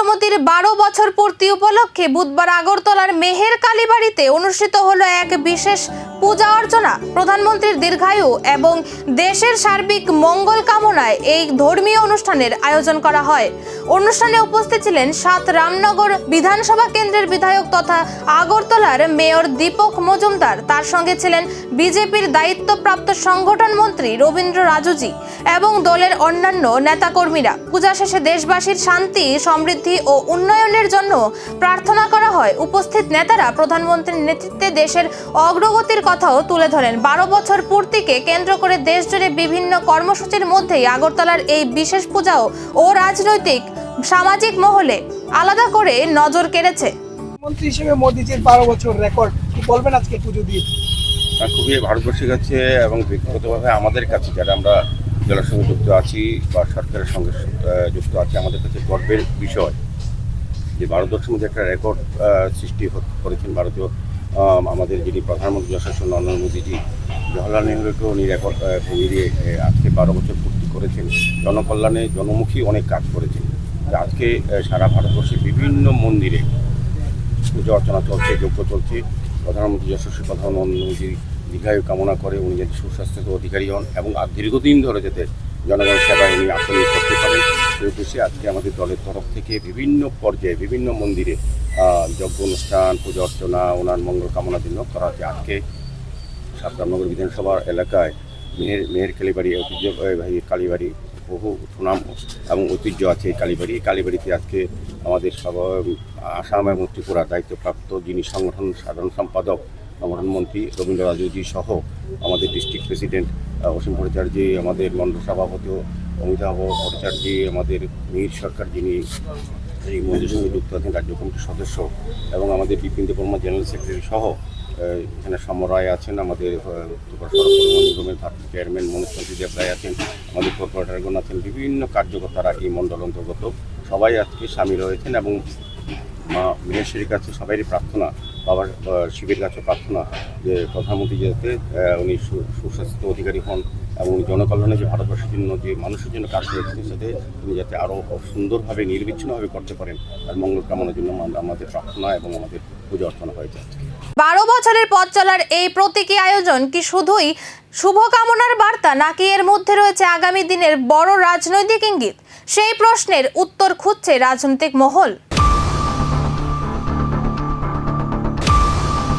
ভারতমতির 12 বছর পূর্তি উপলক্ষে বুধবার আগরতলার মেহের কালীবাড়িতে অনুষ্ঠিত হলো এক বিশেষ পূজা অর্চনা। প্রধানমন্ত্রীর দীর্ঘায়ু এবং দেশের সার্বিক মঙ্গল কামনায় এই ধর্মীয় অনুষ্ঠানের আয়োজন করা হয়। অনুষ্ঠানে উপস্থিত ছিলেন 7 রামনগর বিধানসভা কেন্দ্রের বিধায়ক তথা আগরতলার মেয়র দীপক মজুমদার। তার সঙ্গে ছিলেন বিজেপির দায়িত্বপ্রাপ্ত সংগঠন মন্ত্রী রবীন্দ্র রাজুজি এবং দলের অন্যান্য নেতাকর্মীরা। পূজা শেষে দেশবাসীর শান্তি, সমৃদ্ধি ও উন্নয়নের জন্য প্রার্থনা করা হয়। উপস্থিত নেতারা প্রধানমন্ত্রীর নেতৃত্বে দেশের অগ্রগতির কথাও তুলে ধরেন। 12 বছর পূর্তিকে কেন্দ্র করে দেশজুড়ে বিভিন্ন কর্মসূচির মধ্যেই আগরতলার এই বিশেষ পূজাও ও রাজনৈতিক সামাজিক মহলে আলাদা করে নজর কেড়েছে। মন্ত্রী হিসেবে মোদিজির 12 বছর রেকর্ড, কি বলবেন আজকে পুজো দিয়ে? খুবই ভারতবর্ষের কাছে এবং ব্যক্তিগতভাবে আমাদের কাছে যারা আমরা জেলার সঙ্গে যুক্ত আছি বা সরকারের সঙ্গে যুক্ত আছি, আমাদের কাছে গর্বের বিষয় যে ভারতবর্ষের মধ্যে একটা রেকর্ড সৃষ্টি করেছেন ভারতীয় আমাদের যিনি প্রধানমন্ত্রী যশস্বী নরেন্দ্র মোদীজি। জওহরলাল নেহরুকে উনি রেকর্ড ভেঙে দিয়ে আজকে 12 বছর পূর্তি করেছেন। জনকল্যাণে জনমুখী অনেক কাজ করেছেন। আজকে সারা ভারতবর্ষের বিভিন্ন মন্দিরে পূজা অর্চনা চলছে, যজ্ঞ চলছে। প্রধানমন্ত্রী যশস্বী প্রধানমন্ত্রী দীর্ঘায়ু কামনা করে উনি যাতে সুস্বাস্থ্যের অধিকারী হন এবং আর দীর্ঘদিন ধরে যাতে জনগণের সেবায় উনি আত্মনিয়োগ করতে পারেন, সেই উদ্দেশ্যে আজকে আমাদের দলের তরফ থেকে বিভিন্ন পর্যায়ে বিভিন্ন মন্দিরে যজ্ঞ অনুষ্ঠান, পূজা অর্চনা ওনার মঙ্গল কামনার জন্য করা হচ্ছে। আজকে 7 রামনগর বিধানসভার এলাকায় মেহের কালীবাড়ি ঐতিহ্যবাহী কালীবাড়ি, বহু সুনাম এবং ঐতিহ্য আছে এই কালীবাড়ি। এই কালীবাড়িতে আজকে আমাদের আসাম এবং ত্রিপুরা দায়িত্বপ্রাপ্ত যিনি সংগঠন সাধারণ সম্পাদক সংগঠন মন্ত্রী রবীন্দ্র রাজুজি সহ আমাদের ডিস্ট্রিক্ট প্রেসিডেন্ট অসীম ভট্টাচার্য, আমাদের মন্ডল সভাপতি অমিতাভ ভট্টাচার্য, আমাদের মীর সরকার যিনি এই মন্দিরের সঙ্গে যুক্ত আছেন রাজ্য কমিটির সদস্য, এবং আমাদের বিপিন দেববর্মা জেনারেল সেক্রেটারি সহ এখানে সমরায় আছেন, আমাদের সড়ক পরিবহন নিগমের চেয়ারম্যান মনোজ দেব রায় আছেন, আমাদের কর্পোরেটরগণ আছেন, বিভিন্ন কার্যকর্তারা এই মণ্ডল অন্তর্গত সবাই আজকে সামিল হয়েছেন। এবং মা মহেশ্বরীর কাছে সবারই প্রার্থনা, বাবার শিবের কাছে প্রার্থনা যে প্রধানমন্ত্রী যাতে উনি সুস্বাস্থ্য অধিকারী হন এবং জনকল্যাণে যে ভারতবর্ষের জন্য যে মানুষের জন্য কাজ করেছেন সাথে তিনি যাতে আরও সুন্দরভাবে নির্বিচ্ছিন্নভাবে করতে পারেন আর মঙ্গল কামনার জন্য আমাদের প্রার্থনা এবং আমাদের পূজা অর্চনা হয়েছে। 12 বছরের পথ চলার এই প্রতীকী আয়োজন কি শুধুই শুভকামনার বার্তা, নাকি এর মধ্যে রয়েছে আগামী দিনের বড় রাজনৈতিক ইঙ্গিত? সেই প্রশ্নের উত্তর খুঁজছে রাজনৈতিক মহল।